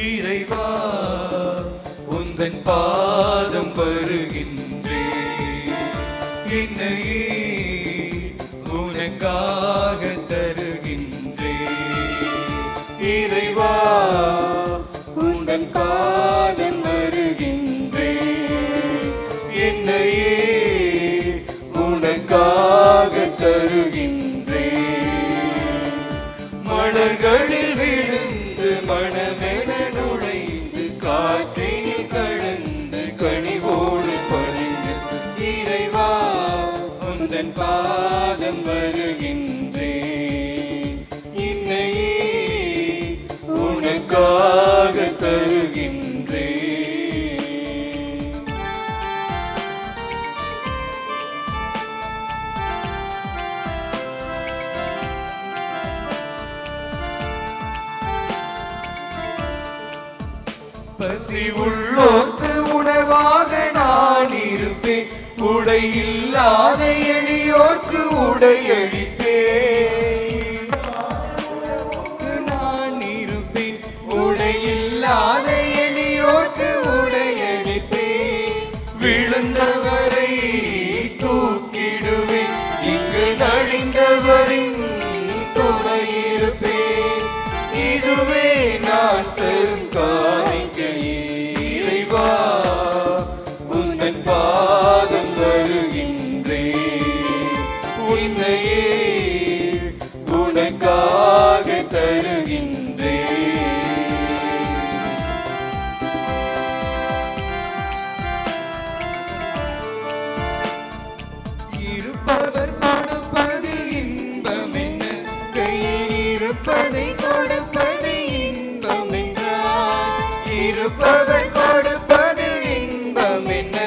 இறைவா உந்தன் பாதம் வருகின்றேன், என்னையே உனக்காக தருகின்றேன். இறைவா உந்தன் பாதம் வருகின்றேன், என்னையே உனக்காக தருகின்றேன். மலர்களில் விழுந்து மனமென நுழைந்து காற்றினில் கடந்து கனிவோடு பணிந்து இறைவா உந்தன் பாதம் வருகின்றேன், என்னையே உனக்காக தருகின்றேன். பசி உள்ளோர்க்கு உணவாக நான் இருப்பேன், உடை இல்லாத எளியோர்க்கு உடையளிப்பேன். நான் இருப்பேன், உடை இல்லாத எளியோர்க்கு உடையளிப்பேன். விழுந்தவரை தூக்கிடுவேன், இங்கு நலிந்தவரின் துணையிருப்பேன். இதுவே நான் தரும் காணிக்கையே. இறைவா உந்தன் பாதம் வருகின்றேன், உன்னையே உனக்காக தருகின்றேன். இருப்பவர் கொடுப்பது இன்பம் என்ன, கையில் இருப்பதை கொடுப்பது இன்பம் என்றார். இருப்பவர் கொடுப்பது இன்பம் என்ன,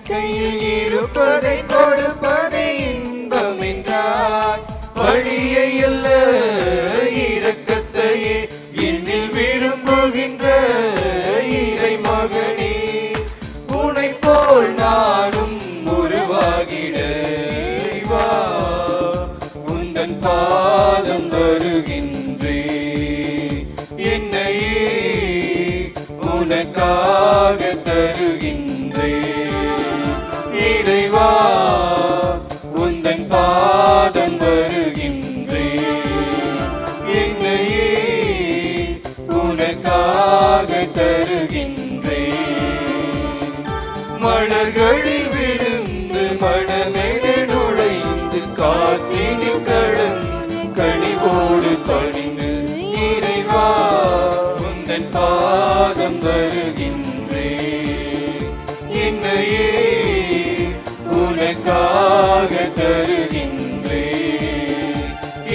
கையில் இருப்பதை கொடுப்பது இன்பம் என்றார். வழியை அல்ல இரக்கத்தையே என்னில் விரும்புகின்ற இறை மகனே, உனை போல் நானும் உருவாகிட இறைவா உந்தன் பாதம் வருகின்றேன், என்னையே உனக்காக தருகின்றேன். இறைவா உந்தன் பாதம் வருகின்றேன், என்னையே உனக்காக தருகின்றேன். மலர்களில் விழுந்து மனமென நுழைந்து காற்றினில் கடந்து கனிவோடு பணிந்து இறைவா உந்தன் பாதம் வருகின்றேன், என்னையே உனக்காக தருகின்றேன்.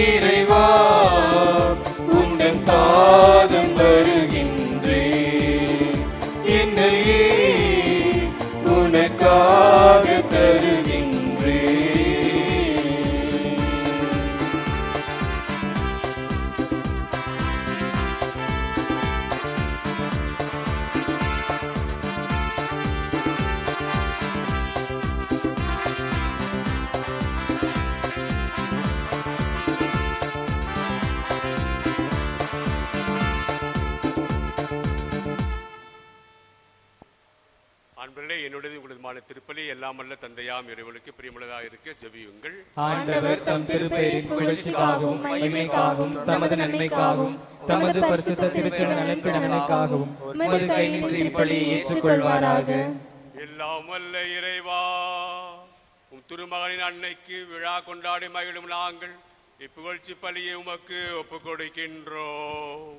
இறைவா உந்தன் பாதம் வருகின்றேன், என்னையே உனக்காக தருகின்றேன். அன்பர்களே, என்னுடைய உங்களதுமான திருப்பலி எல்லாம் அல்ல தந்தையாம் இறைவனுக்கு பிரியமுள்ளதாக இருக்க ஜெபியுங்கள். ஆண்டவர் தம் திருப்பெயரின் புகழ்ச்சிக்காகவும் மகிமைக்காகவும் தமது நன்மைக்காகவும் தமது பரிசுத்த திருச்சபை நலனுக்காகவும் உமது கை நின்று இப்பலியை ஏற்றுக்கொள்வாராக. எல்லாம் வல்ல இறைவா, உம் திருமகனின் அன்னைக்கு விழா கொண்டாடி மகிழும் நாங்கள் இப்புகழ்ச்சி பலியை உமக்கு ஒப்புக் கொடுக்கின்றோம்.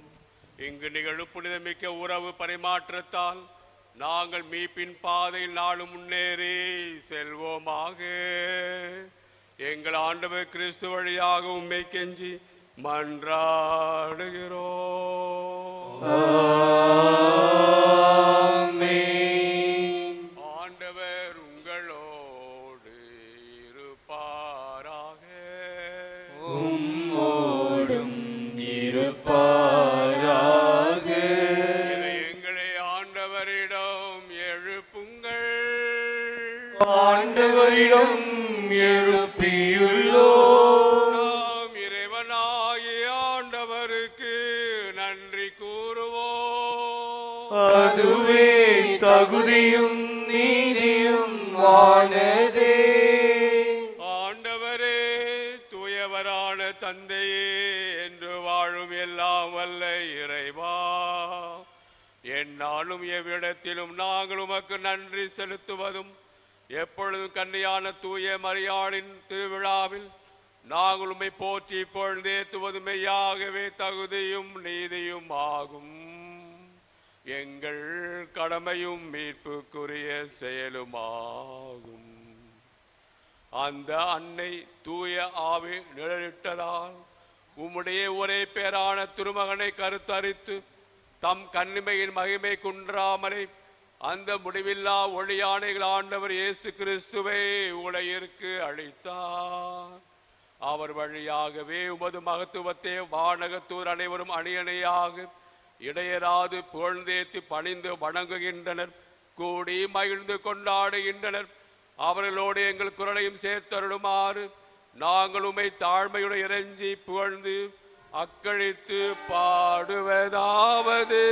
இங்கு நிகழும் புனிதமிக்க உறவு பரிமாற்றத்தால் நாங்கள் மீட்பின் பாதையில் நாளும் முன்னேறி செல்வோமாக. எங்கள் ஆண்டவர் கிறிஸ்து வழியாக உம்மை கெஞ்சி மன்றாடுகிறோம். ஆண்டவர் உங்களோடு இருப்பாராக. உம்மோடும் இருப்பாராக. எங்களை ஆண்டவரிடம் எழுப்புங்கள். ஆண்டவரிடம் எழுப்பியுள்ளோம். நாம் இறைவனாகிய ஆண்டவருக்கு நன்றி கூறுவோம். அதுவே தகுதியும் நீதியும் ஆனதே. ஆண்டவரே, தூயவரான தந்தையே, என்று வாழும் எல்லாம் வல்ல இறைவா, எந்நாளும் எவ்விடத்திலும் நாங்கள் உமக்கு நன்றி செலுத்துவதும் எப்பொழுதும் கன்னியான தூய மரியாளின் திருவிழாவில் நாங்கள் உம்மை போற்றி பொழுதேத்துவது மெய்யாகவே தகுதியும் நீதியும் ஆகும். எங்கள் கடமையும் மீட்புக்குரிய செயலுமாகும். அந்த அன்னை தூய ஆவி நிழலிட்டதால் உம்முடைய ஒரே பேரான திருமகனை கருத்தரித்து தம் கன்னிமையின் மகிமை குன்றாமலே அந்த முடிவில்லா ஒளியானைகள் ஆண்டவர் இயேசு கிறிஸ்துவை உலகிற்கு அளித்தார். அவர் வழியாகவே உமது மகத்துவத்தை வானகத்தூர் அனைவரும் அணியணையாக இடையராது புகழ்ந்தேத்து பணிந்து வணங்குகின்றனர், கூடி மகிழ்ந்து கொண்டாடுகின்றனர். அவர்களோடு எங்கள் குரலையும் சேர்த்தருளுமாறு நாங்கள் உம்மை தாழ்மையுடன் இறைஞ்சி புகழ்ந்து அக்களித்து பாடுவதாவது.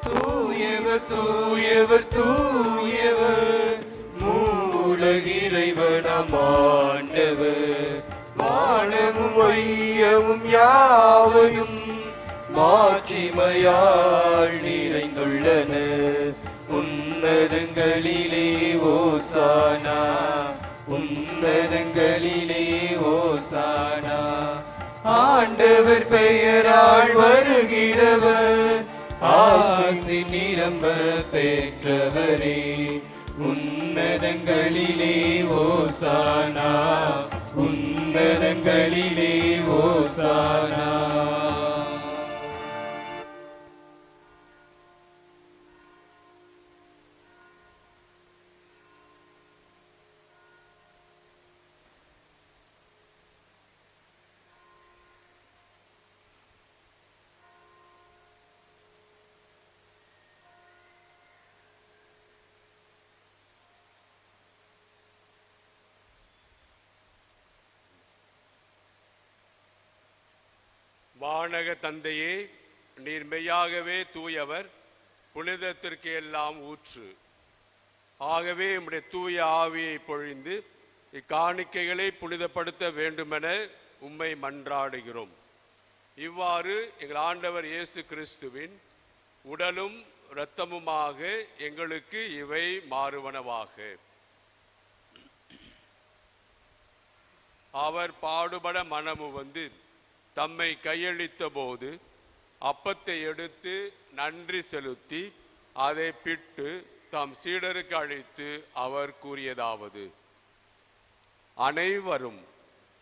தூயவர் தூயவர் தூயவர் மூலகிறைவனம் ஆண்டவர். வானமும் வையமும் யாவையும் மாட்சிமையால் நிறைந்துள்ளன. உன்னதங்களிலே ஓசானா, உன்னதங்களிலே ஓசானா. ஆண்டவர் பெயரால் வருகிறவர் ஆசி நிரம்ப பெற்றவரே. உன்னதங்களிலே ஓசானா, உன்னதங்களிலே ஓசானா. வானக தந்தையே, நீர் மெய்யாகவே தூயவர், புனிதத்திற்கு எல்லாம் ஊற்று. ஆகவே உம்முடைய தூய ஆவியை பொழிந்து இக்காணிக்கைகளை புனிதப்படுத்த வேண்டுமென உம்மை மன்றாடுகிறோம். இவ்வாறு எங்கள் ஆண்டவர் இயேசு கிறிஸ்துவின் உடலும் இரத்தமுமாக எங்களுக்கு இவை மாறுவனவாக. அவர் பாடுபட மனமு வந்து தம்மை கையளித்த போது அப்பத்தை எடுத்து நன்றி செலுத்தி அதை பிட்டு தம் சீடருக்கு அளித்து அவர் கூறியதாவது: அனைவரும்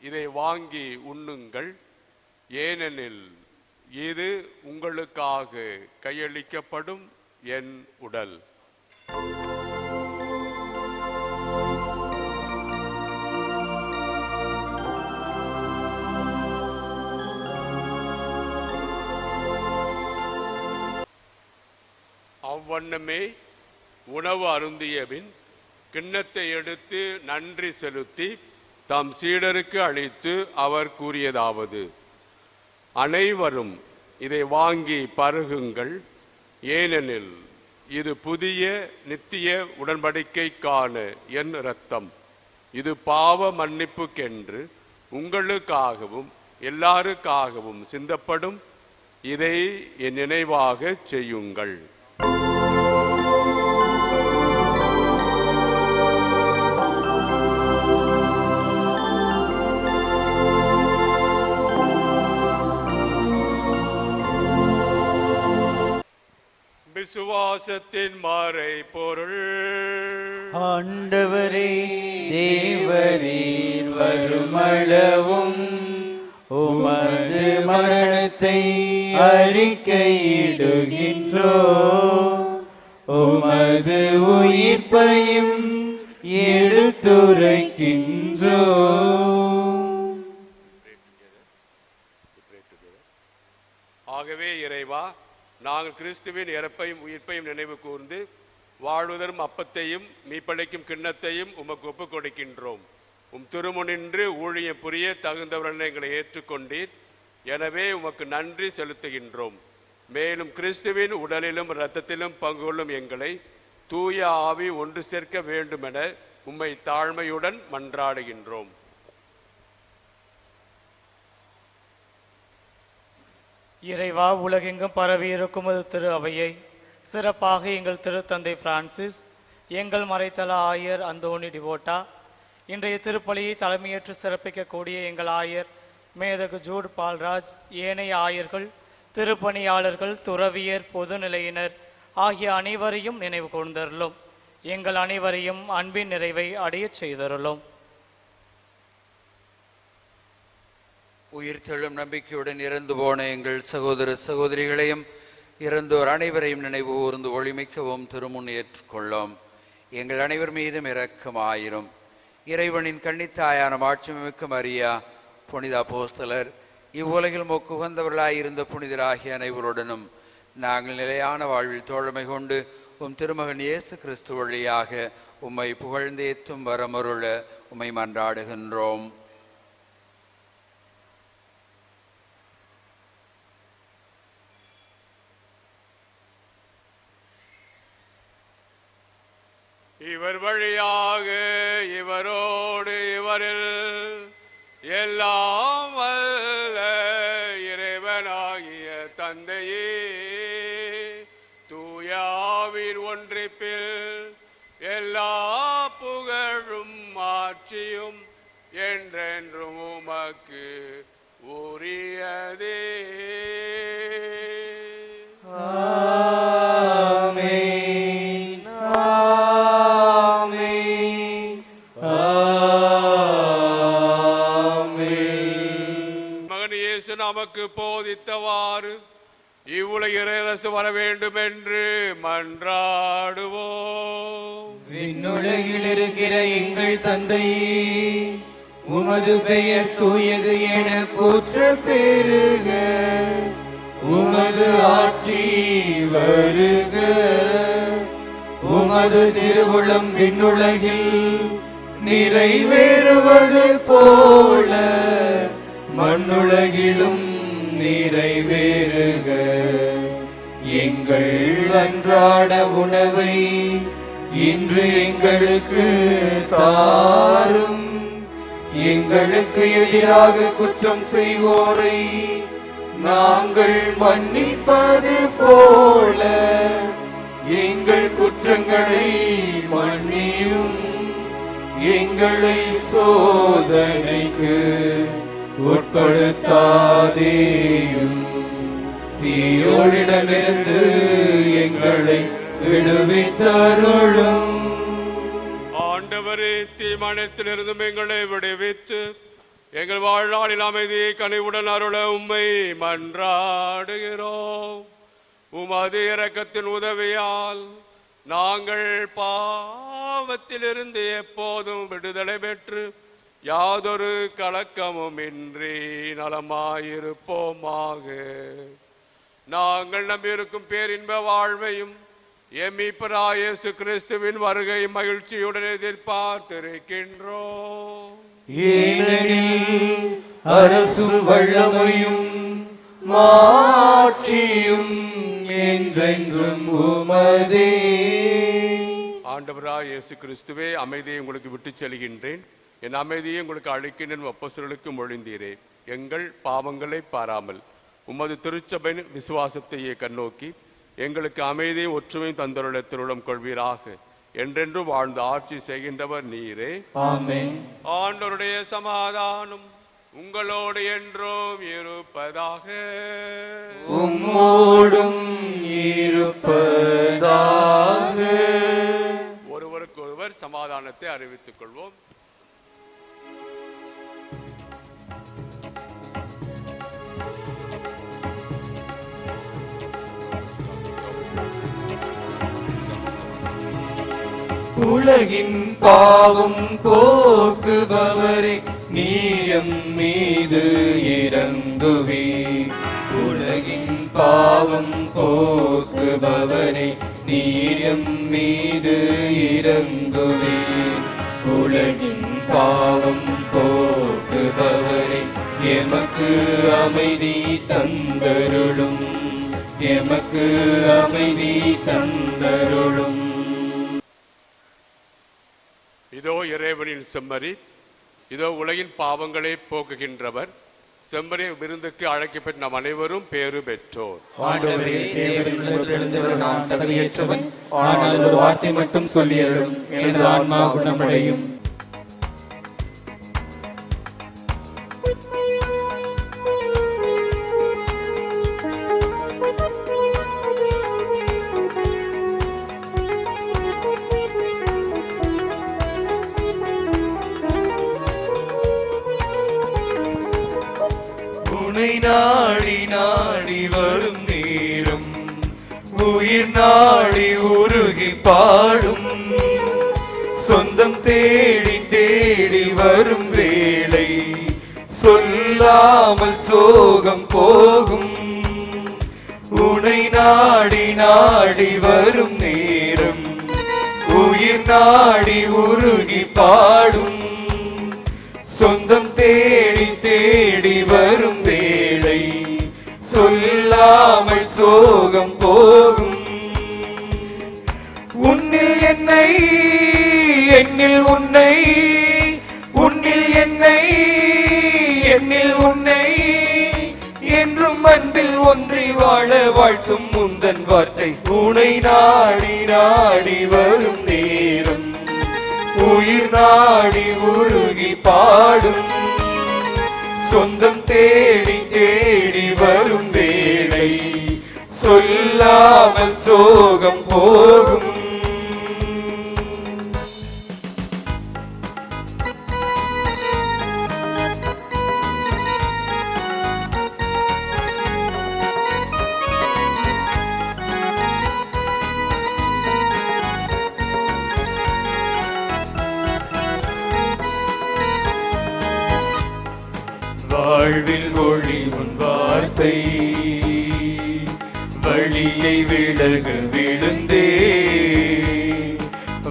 இதை வாங்கி உண்ணுங்கள், ஏனெனில் இது உங்களுக்காக கையளிக்கப்படும் என் உடல். அவ்வண்ணமே உணவு அருந்தியபின் கிண்ணத்தை எடுத்து நன்றி செலுத்தி தம் சீடருக்கு அளித்து அவர் கூறியதாவது: அனைவரும் இதை வாங்கி பருகுங்கள், ஏனெனில் இது புதிய நித்திய உடன்படிக்கைக்கான என் இரத்தம். இது பாவ மன்னிப்புக்கென்று உங்களுக்காகவும் எல்லாருக்காகவும் சிந்தப்படும். இதை என் நினைவாக செய்யுங்கள். விசுவாசத்தின் மறை பொருள். ஆண்டவரே, தேவரீர் வருமளவும் உமது மரணத்தை அறிக்கையிடுகின்றோ, உமது உயிர்ப்பையும் எடுத்துரைக்கின்றோ. ஆகவே இறைவா, நாங்கள் கிறிஸ்துவின் இறப்பையும் உயிர்ப்பையும் நினைவு கூர்ந்து வாழ்வதரும் அப்பத்தையும் மீப்படைக்கும் கிண்ணத்தையும் உமக்கு ஒப்புக் கொடுக்கின்றோம். திருமுனின்று ஊழியம் புரிய தகுந்தவர்கள் எங்களை ஏற்றுக்கொண்டீர். எனவே உமக்கு நன்றி செலுத்துகின்றோம். மேலும் கிறிஸ்துவின் உடலிலும் இரத்தத்திலும் பங்கு கொள்ளும் எங்களை தூய ஆவி ஒன்று சேர்க்க வேண்டுமென உம்மை தாழ்மையுடன் மன்றாடுகின்றோம். இறைவா, உலகெங்கும் பரவி இருக்கும் திரு அவையை சிறப்பாக எங்கள் திருத்தந்தை பிரான்சிஸ், எங்கள் மறைத்தல ஆயர் அந்தோனி டிவோட்டா, இன்றைய திருப்பலியை தலைமையேற்று சிறப்பிக்கக்கூடிய எங்கள் ஆயர் மேதகு ஜூட் பால்ராஜ், ஏனைய ஆயர்கள், திருப்பணியாளர்கள், துறவியர், பொதுநிலையினர் ஆகிய அனைவரையும் நினைவு கூர்ந்தருளும். எங்கள் அனைவரையும் அன்பின் நிறைவை அடையச் செய்தருளும். உயிர்த்தெழும் நம்பிக்கையுடன் இறந்து போன எங்கள் சகோதர சகோதரிகளையும் இறந்தோர் அனைவரையும் நினைவு கூர்ந்து ஒளிமிக்கவும் திருமுன் ஏற்றுக்கொள்ளும். எங்கள் அனைவர் மீதும் இரக்கமாயிரும். இறைவனின் கன்னித்தாயான மாட்சிமிக்க மரியா, புனித அப்போஸ்தலர், இவ்வுலகில் மொக்குகந்தவர்களாயிருந்த புனிதராகிய அனைவருடனும் நாங்கள் நிலையான வாழ்வில் தோழமை கொண்டு திருமகன் இயேசு கிறிஸ்து வழியாக உம்மை புகழ்ந்தேத்தும் வரமருள உம்மை மன்றாடுகின்றோம். இவர் வழியாக இவரோடு இவரில் எல்லாம் வல்ல இறைவனாகிய தந்தையே, தூயாவின் ஒன்றிப்பில் எல்லா புகழும் ஆட்சியும் என்றென்றும் உமக்கு உரியதே. நமக்கு போதித்தவாறு இவ்வுலக இறையரசு வர வேண்டும் என்று மன்றாடுவோம். விண்ணுலகில் இருக்கிற எங்கள் தந்தையே, உமது பெயர் தூயது என போற்ற பெருக. உமது ஆட்சி வருக. உமது திருவுளம் விண்ணுலகில் நிறைவேறுவது போல மண்ணுலகிலும் நிறைவேறுக. எங்கள் அன்றாட உணவை இன்று எங்களுக்கு தாரும். எங்களுக்கு எதிராக குற்றம் செய்வோரை நாங்கள் மன்னிப்பது போல எங்கள் குற்றங்களை மன்னியும். எங்களை சோதனைக்கு உட்படுத்தாதேயும், தீயோரிடமிருந்து எங்களை விடுவித்தருளும். ஆண்டவரே, தீமானத்திலிருந்தும் எங்களை விடுவித்து எங்கள் வாழ்நாளில் அமைதியை கனிவுடன் அருள உம்மை மன்றாடுகிறோம். உமது இரக்கத்தின் உதவியால் நாங்கள் பாவத்திலிருந்து எப்போதும் விடுதலை பெற்று யாதொரு கலக்கமும் இன்றி நலமாயிருப்போமாக. நாங்கள் நம்பியிருக்கும் பேரின்ப வாழ்வையும் மீட்பராகிய இயேசு கிறிஸ்துவின் வருகை மகிழ்ச்சியுடன் எதிர்பார்த்திருக்கின்றோம். ஏனெனில் அரசும் வல்லமையும் மாட்சியும் என்றென்றும் உமதே. ஆண்டவராகிய இயேசு கிறிஸ்துவே, அமைதியை உங்களுக்கு விட்டுச் செல்கின்றேன், என் அமைதியை உங்களுக்கு அளிக்கின்றேன் அப்போஸ்தலருக்கு மொழிந்தீரே. எங்கள் பாவங்களை பாராமல் உமது திருச்சபையின் விசுவாசத்தையே கண்ணோக்கி எங்களுக்கு அமைதியும் ஒற்றுமையும் தந்தருள திருவுளம் கொள்வீராக. என்றென்று வாழ்ந்து ஆட்சி செய்கின்றவர் நீரே. ஆமென். ஆண்டவருடைய சமாதானம் உங்களோடு என்றும் இருப்பதாக. உம்மோடும் இருப்பதாக. ஒருவருக்கு ஒருவர் சமாதானத்தை அறிவித்துக் கொள்வோம். உலகின் பாவம் போக்குபவரே, நீயம் மீது இறங்குவே. உலகின் பாவம் போக்குபவரே, நீர் எம் மீது இரங்குவீர். உலகின் பாவம் போக்குபவரே, எமக்கு அமைதி தந்தருளும், எமக்கு அமைதி தந்தருளும். இதோ இறைவனின் செம்மறி, இதோ உலகின் பாவங்களை போக்குகின்றவர். செம்மறி விருந்துக்கு அழைக்கப்பட்ட நாம் அனைவரும் பேறு பெற்றோர். ஆண்டவரே, தேவரின் உள்ளத்திலிருந்து நான் தகுதியற்றவன், ஆனால் ஒரு வார்த்தை மட்டும் சொல்லியருளும், எனது ஆன்மா குணமடையும். நாடி நாடி வரும் நேரம், உயிர் நாடி உருகி பாடும், சொந்தம் தேடி தேடி வரும் வேளை, சொல்லாமல் சோகம் போகும். உனை நாடி நாடி வரும் நேரம், உயிர் நாடி உருகி பாடும், சொந்தம் தேடி தேடி வரும் வேளை, சொல்லாமல் சோகம் போகும். உன்னில் என்னை, என்னில் உன்னை, உன்னில் என்னை, என்னில் உன்னை, என்றும் அன்பில் ஒன்றி வாழ வாழ்த்தும் முந்தன் வார்த்தை. உனை நாடி நாடி வரும் நேரம், உயிர் நாடி உருகி பாடும், சொந்தம் தேடி தேடி வரும் வேளை, சொல்லாமல் சோகம் போகும். வாழ்வில் ஒளி உன் வார்த்தை, வழியை விலக விழுந்தே,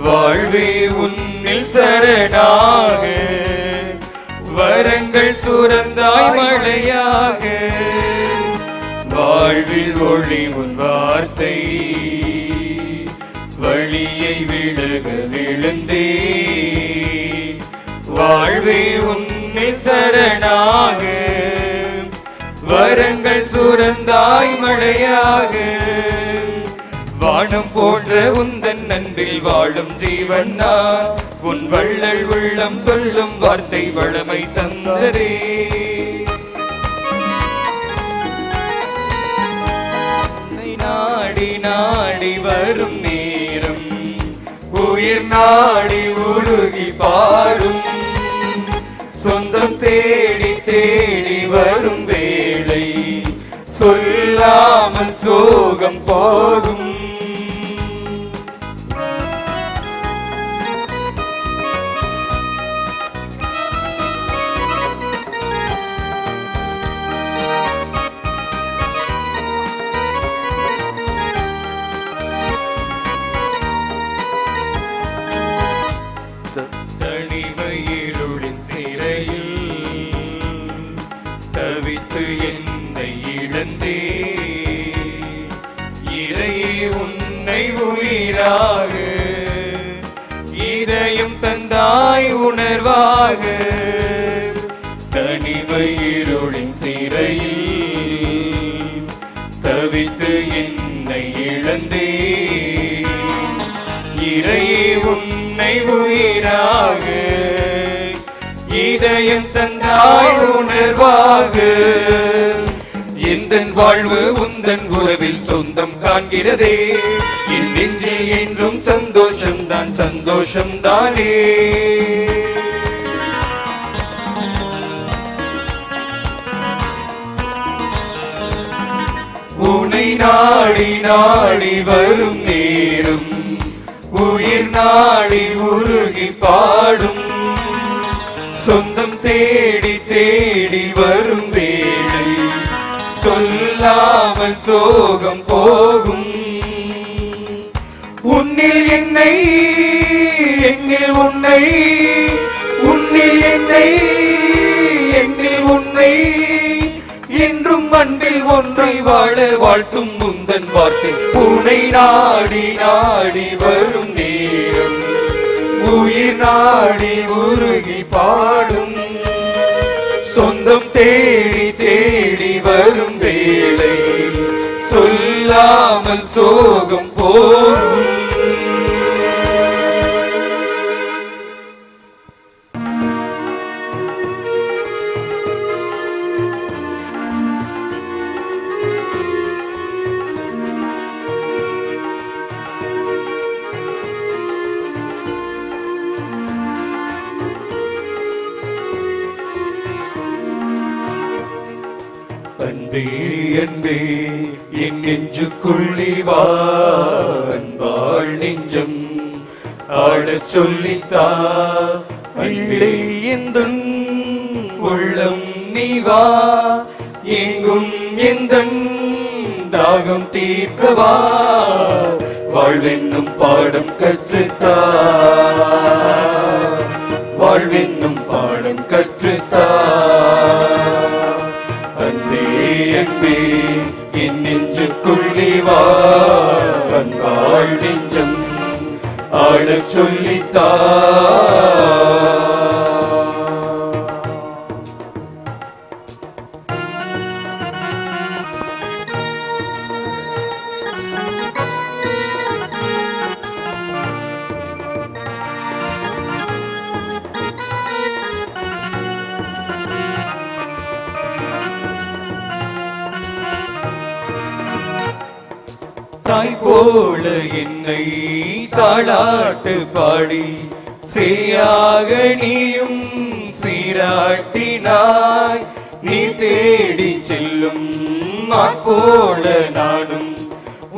வாழ்வே உன்னில் சரணாக, வரங்கள் சுரந்தாய் மழையாக. வாழ்வில் ஒளி உன் வார்த்தை, வழியை விலக விழுந்தே, வாழ்வே உன்னில் சரணாக, வரங்கள் சுரந்தாய் மழையாக. வானம் போன்ற உந்தன் அன்பில் வாழும் ஜீவன்னா, உன் வள்ளல் உள்ளம் சொல்லும் வார்த்தை வளமை தந்ததே. நாடி நாடி வரும் நேரம், உயிர் நாடி உருகி பாடும், சொந்தம் தேடி தேடி வரும் வேளை, சொல்லாமல் சோகம் போகும். தனிமையிருளின் சிறையில் தவித்து என்னை இழந்தே, இறையே உன்னை உயிராக, இதயம் தந்தாய் உணர்வாக. தனிமையிருளின் சிறையில் தவித்து என்னை இழந்தே, இறையே உன்னை உயிராக, இதயம் தந்தாய் உணர்வாக. எந்தன் வாழ்வு உந்தன் உறவில் சொந்தம் காண்கிறதே, என் நெஞ்சில் என்றும் சந்தோஷம்தான் சந்தோஷம்தானே. உனை நாடி நாடி வரும் நேரம், உயிர் நாடி உருகி பாடும், சொந்தம் தேடி தேடி வரும் வேளை, சொல்லாமல் சோகம் போகும். உன்னில் என்னை என்னில் உன்னை, உன்னில் என்னை என்னில் உன்னை, என்றும் அன்பில் ஒன்றை வாழ வாழ்த்தும் முந்தன் வார்த்தை. உனை நாடி நாடி வரும் நேரம், உயிர் நாடி உருகி பாடும், சொந்தம் தேடி தேடி வரும் வேளை, சொல்லாமல் சோகம் போகும். அன்பே அன்பே என் நெஞ்சுக்குள்ளே வா, அன்பாள் நெஞ்சம் ஆட சொல்லித்தா. அன்பே எந்தன் உள்ளம் நீ வா, எங்கும் எந்தன் தாகம் தீர்க்கவா, வாழ்வென்னும் பாடம் கற்றுத்தா, வாழ்வென்னும் பாடம் கற்றுத்தா. அன்பே அன்பே என் நெஞ்சுக்குள்ளே வா, அன்பாள் நெஞ்சம் ஆட சொல்லித்தா. தாய் போல என்னை தாளாட்டு பாடி, சேயாக நீயும் சீராட்டினாய். நீ தேடி செல்லும் மான் போல நானும்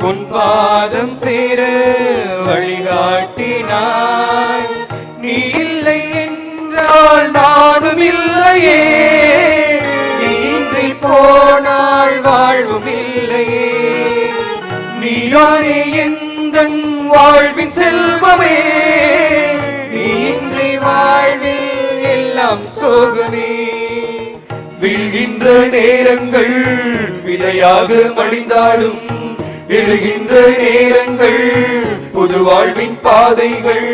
உன் பாதம் சேர வழிகாட்டினாய். நீ இல்லை என்றால் நானும் இல்லையே, நீ இன்றி போனால் வாழ்வும் இல்லையே. நீயானே எந்தன் வாழ்வின் செல்வமே, நீ இன்றி வாழ்வில் எல்லாம் சோகமே. வீழ்கின்ற நேரங்கள் விதையாக மடிந்தாடும், எழுகின்ற நேரங்கள் புது வாழ்வின் பாதைகள்,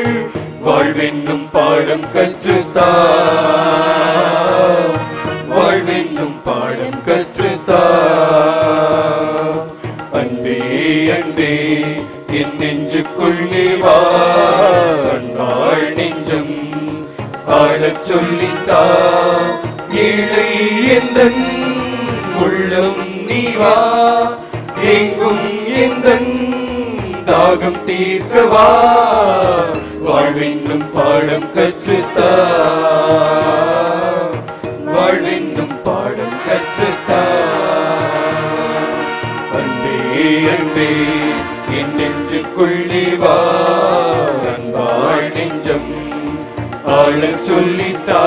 வாழ்வென்னும் பாடம் கற்றுத்தா, வாழ்வென்னும் பாடம் கற்றுத்தா. அன்பே அன்பே என் நெஞ்சுக்குள்ளே வா, அன்பாள் நெஞ்சம் ஆட சொல்லித்தா. ஏழை எந்தன் உள்ளம் நீ வா, எங்கும் எந்தன் தாகம் தீர்க்கவா, வாழ்வென்னும் பாடம் கற்றுத்தா, வாழ்வென்னும் பாடம் கற்றுத்தா. அன்பே அன்பே என் நெஞ்சுக்குள்ளே வா, அன்பாள் நெஞ்சம் ஆள சொல்லித்தா.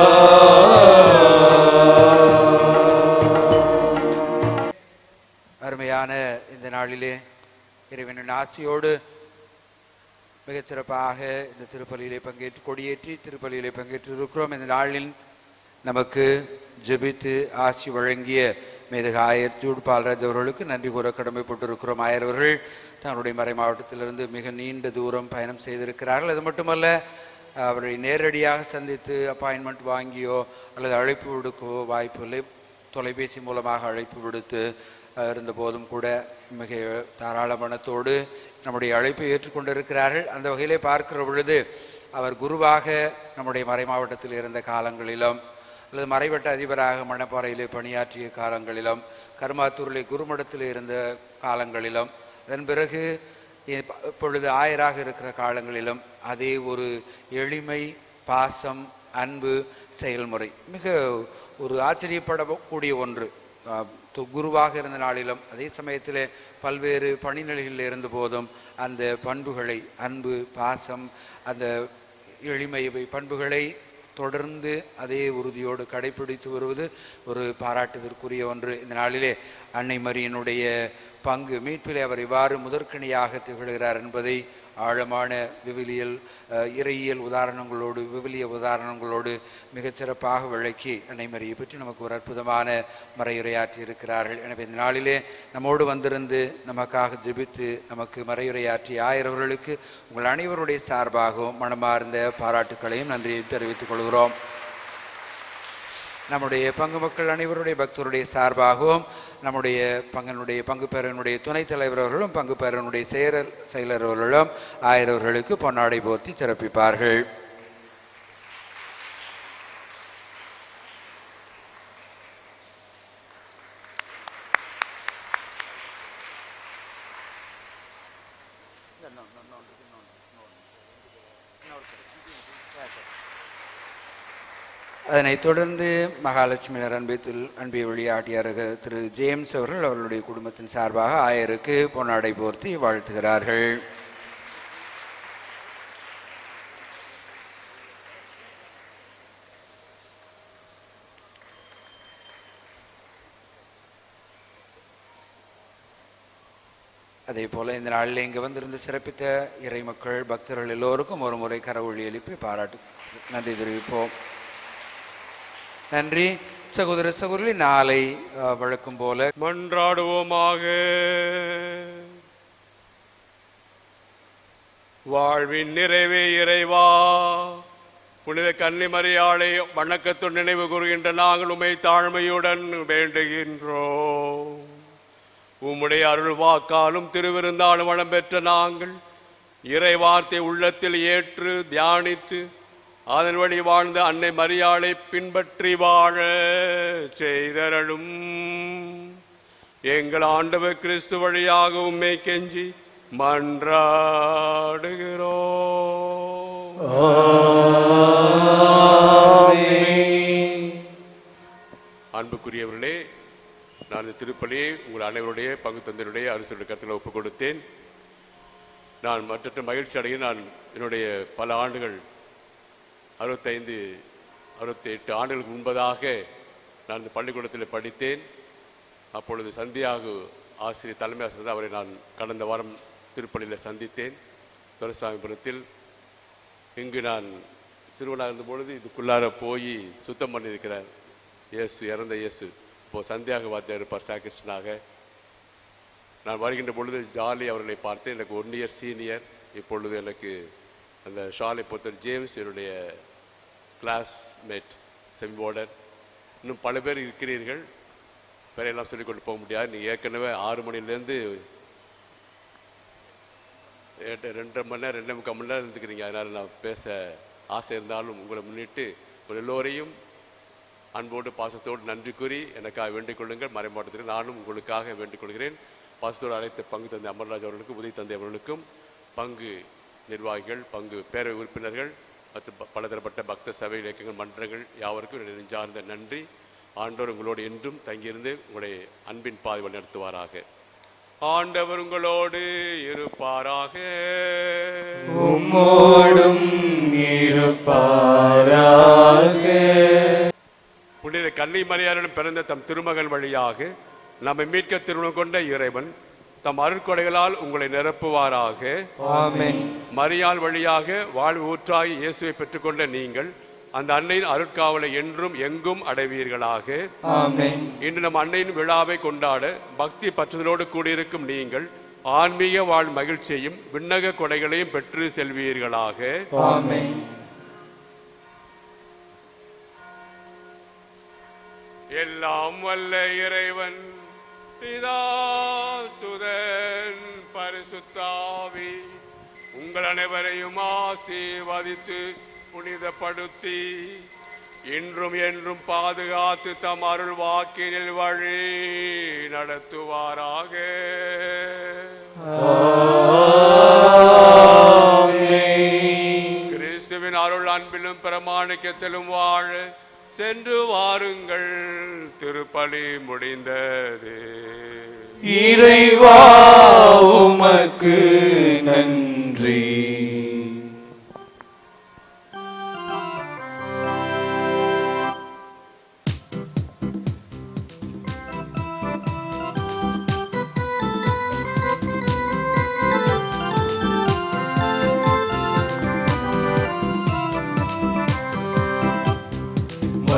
அருமையான இந்த நாளிலே இறைவனின் ஆசியோடு மிகச் சிறப்பாக இந்த திருப்பலியிலே பங்கேற்று கொடியேற்றி திருப்பலியிலே பங்கேற்று இருக்கிறோம். இந்த நாளில் நமக்கு ஜெபித்து ஆசி வழங்கிய மேதக ஆயர் ஜூட் பால்ராஜ் அவர்களுக்கு நன்றி கூற கடமைப்பட்டிருக்கிறோம். ஆயர் அவர்கள் தங்களுடைய மறை மாவட்டத்திலிருந்து மிக நீண்ட தூரம் பயணம் செய்திருக்கிறார்கள். அது மட்டுமல்ல, அவரை நேரடியாக சந்தித்து அப்பாயின்மெண்ட் வாங்கியோ அல்லது அழைப்பு விடுக்கவோ வாய்ப்பில்லை. தொலைபேசி மூலமாக அழைப்பு விடுத்து இருந்த போதும் கூட மிக தாராள மனத்தோடு நம்முடைய அழைப்பை ஏற்றுக்கொண்டிருக்கிறார்கள். அந்த வகையிலே பார்க்கிற பொழுது அவர் குருவாக நம்முடைய மறை மாவட்டத்தில் இருந்த காலங்களிலும் அல்லது மறைவட்ட அதிபராக மணப்பாறையிலே பணியாற்றிய காலங்களிலும் கருமாத்தூரிலே குருமடத்தில் இருந்த காலங்களிலும் அதன் பிறகு இப்பொழுது ஆயராக இருக்கிற காலங்களிலும் அதே ஒரு எளிமை, பாசம், அன்பு செயல்முறை மிக ஒரு ஆச்சரியப்படக்கூடிய ஒன்று. குருவாக இருந்த நாளிலும் அதே சமயத்தில் பல்வேறு பணிநிலைகளில் இருந்த போதும் அந்த பண்புகளை, அன்பு, பாசம், அந்த எளிமை பண்புகளை தொடர்ந்து அதே உறுதியோடு கடைபிடித்து வருவது ஒரு பாராட்டுதற்குரிய ஒன்று. இந்த நாளிலே அன்னை மரியினுடைய பங்கு மீட்பிலே அவர் இவ்வாறு முதற்கணியாக திகழ்கிறார் என்பதை ஆழமான இறையியல் உதாரணங்களோடு விவிலிய உதாரணங்களோடு மிகச்சிறப்பாக விளக்கி அன்னைமரியை பற்றி நமக்கு ஒரு அற்புதமான மறையுரையாற்றி இருக்கிறார்கள். எனவே இந்த நாளிலே நம்மோடு வந்திருந்து நமக்காக ஜெபித்து நமக்கு மறையுரையாற்றிய ஆயரவர்களுக்கு உங்கள் அனைவருடைய சார்பாகவும் மனமார்ந்த பாராட்டுக்களையும் நன்றியை தெரிவித்துக் கொள்கிறோம். நம்முடைய பங்கு மக்கள் அனைவருடைய பக்தருடைய சார்பாகவும் நம்முடைய பங்கு பேரனுடைய துணைத் தலைவர்களும் பங்கு பேரனுடைய செயலர்களும் ஆயரவர்களுக்கு பொன்னாடை போர்த்தி சிறப்பிப்பார்கள். அதனைத் தொடர்ந்து மகாலட்சுமியினர் அன்பை வழியாட்டிய திரு ஜேம்ஸ் அவர்களுடைய குடும்பத்தின் சார்பாக ஆயருக்கு பொன்னாடை போர்த்தி வாழ்த்துகிறார்கள். அதே போல இந்த நாளில் இங்கு வந்திருந்து சிறப்பித்த இறை மக்கள் பக்தர்கள் எல்லோருக்கும் ஒரு முறை கரவொலி எழுப்பி பாராட்டு நன்றி தெரிவிப்போம். நன்றி. சகோதர சகோதரி, நாளை வழக்கம் போல மன்றாடுவோமாக. வாழ்வின் நிறைவே இறைவா, புனித கன்னிமரியாளை வணக்கத்துடன் நினைவு கூறுகின்ற நாங்கள் உம்மை தாழ்மையுடன் வேண்டுகின்றோம். உம்முடைய அருள் வாக்காலும் திருவிருந்தாலும் வளம் பெற்ற நாங்கள் இறை வார்த்தை உள்ளத்தில் ஏற்று தியானித்து அதன் வழி வாழ்ந்த அன்னை மரியாளை பின்பற்றி வாழ செய்தருளும். எங்கள் ஆண்டவர் கிறிஸ்து வழியாக உம்மை கெஞ்சி மன்றாடுகிறோம். அன்புக்குரியவர்களே, நான் இந்த திருப்பலியை உங்கள் அனைவருடைய பங்கு தந்தையுடைய அரசுடைய கருத்தில் ஒப்புக் கொடுத்தேன். நான் மற்ற மகிழ்ச்சி அடைய நான் என்னுடைய பல ஆண்டுகள் 65-68 ஆண்டுகளுக்கு முன்பதாக நான் இந்த பள்ளிக்கூடத்தில் படித்தேன். அப்பொழுது சந்தியாகு ஆசிரியர் தலைமை ஆசிரியர் அவரை நான் கடந்த வாரம் திருப்பள்ளியில் சந்தித்தேன் துரைசாமிபுரத்தில். இங்கு நான் சிறுவனாக இருந்தபொழுது இதுக்குள்ளார போய் சுத்தம் பண்ணியிருக்கிறார். இறந்த இயேசு இப்போது சந்தியாக வாத்தியார் இருப்பார் சாகிருஷ்ணனாக. நான் வருகின்ற பொழுது ஜாலி அவர்களை பார்த்தேன். எனக்கு 1 இயர் சீனியர். இப்பொழுது எனக்கு அந்த ஷாலை பொறுத்தர் ஜேம்ஸ் என்னுடைய கிளாஸ்மேட் செமி போர்டர். இன்னும் பல பேர் இருக்கிறீர்கள். பேரையெல்லாம் சொல்லிக்கொண்டு போக முடியாது. நீங்கள் ஏற்கனவே 6 மணிலேருந்து 2.5 மணி நேரம் 2.25 மணி நேரம் இருந்துக்கிறீங்க. அதனால் நான் பேச ஆசை இருந்தாலும் உங்களை முன்னிட்டு ஒரு எல்லோரையும் அன்போடு பாசத்தோடு நன்றி கூறி எனக்காக வேண்டிக் கொள்ளுங்கள். மறைமாவட்டத்தில் நானும் உங்களுக்காக வேண்டிக் கொள்கிறேன். பாசத்தோடு அழைத்த பங்கு தந்தை அமர்ராஜ் அவர்களுக்கும் உதவி தந்தை அவர்களுக்கும் பங்கு நிர்வாகிகள் பங்கு பேரவை உறுப்பினர்கள் மற்றும் பலதரப்பட்ட பக்த சபை இலக்கியங்கள் மன்றங்கள் யாவருக்கும் நெஞ்சார்ந்த நன்றி. ஆண்டவர் உங்களோடு என்றும் தங்கியிருந்து உங்களுடைய அன்பின் பாதை நடத்துவாராக. ஆண்டவர் உங்களோடு இருப்பாராக. உம்மோடும் இருப்பாராக. புனித கன்னிமரியாளிடம் பிறந்த தம் திருமகன் வழியாக நம்மை மீட்க திருமணம் கொண்ட இறைவன் தம் அருட்கொடைகளால் உங்களை நிரப்புவாராக. ஆமென். மரியாள் வழியாக வாழ்வு ஊற்றாகி இயேசுவை பெற்றுக்கொண்ட நீங்கள் அந்த அன்னையின் அருட்காவலை என்றும் எங்கும் அடைவீர்களாக. ஆமென். இன்று நம் அன்னையின் விழாவை கொண்டாட பக்தி பற்றுதலோடு கூடியிருக்கும் நீங்கள் ஆன்மீக வாழ் மகிழ்ச்சியையும் விண்ணக கொடைகளையும் பெற்று செல்வீர்களாக. ஆமென். எல்லாம் வல்ல இறைவன் பிதா சுதன் பரிசுத்தாவி உங்கள் அனைவரையும் ஆசீர்வதித்து புனிதப்படுத்தி இன்றும் என்றும் பாதுகாத்து தம் அருள் வாக்கினில் வழி நடத்துவாராக. கிறிஸ்துவின் அருள் அன்பிலும் பிரமாணிக்கத்திலும் வாழ சென்று வாருங்கள். திருப்பலி முடிந்தது. இறைவா உமக்கு நன்றி.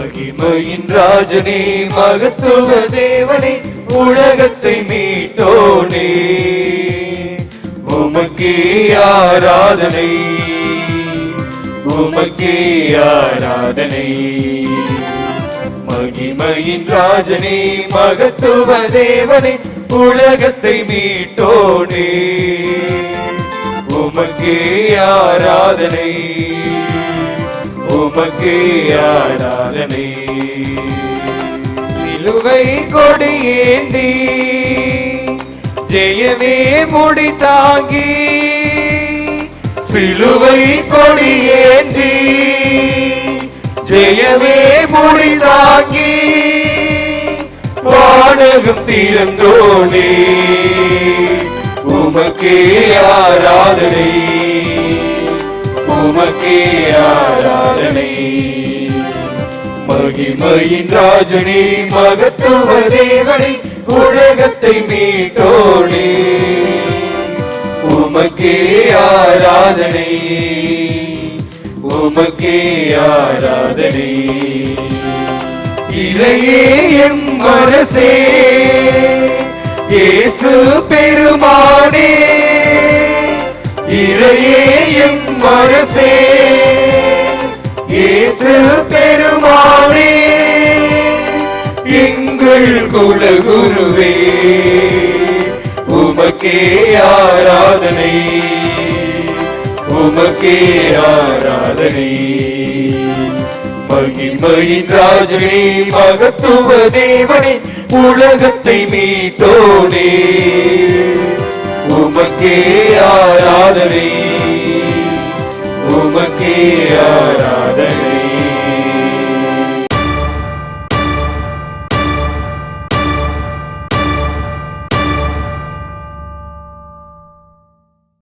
மகிமையின் ராஜனே மகத்துவ தேவனே உலகத்தை மீட்டோனே உமக்கே ஆராதனை உமக்கே ஆராதனை மகிமையின் ராஜனே மகத்துவ தேவனே உலகத்தை மீட்டோனே உமக்கே ஆராதனை உமக்கே ஆராதனை சிலுவை கொடியேந்தி ஜெயமே முடித்தாங்கி சிலுவை கொடியேந்தி ஜெயமே முடித்தாங்கி வானகம் திறந்தோனே உமக்கே ஆராதனை உமக்கே ஆராதனை மகிமையின் ராஜனே மகத்துவ தேவனே உலகத்தை மீட்டோனே உமக்கே ஆராதனை உமக்கே ஆராதனை இறையே எம் அரசே இயேசு பெருமானே இறையே எம் அரசே இயேசு பெருமானே எங்கள் குலகுருவே உமக்கே ஆராதனை உமக்கே ஆராதனை மகிமையின் ராஜனே மகத்துவ தேவனே உலகத்தை மீட்டோனே உமக்கே ஆராதனை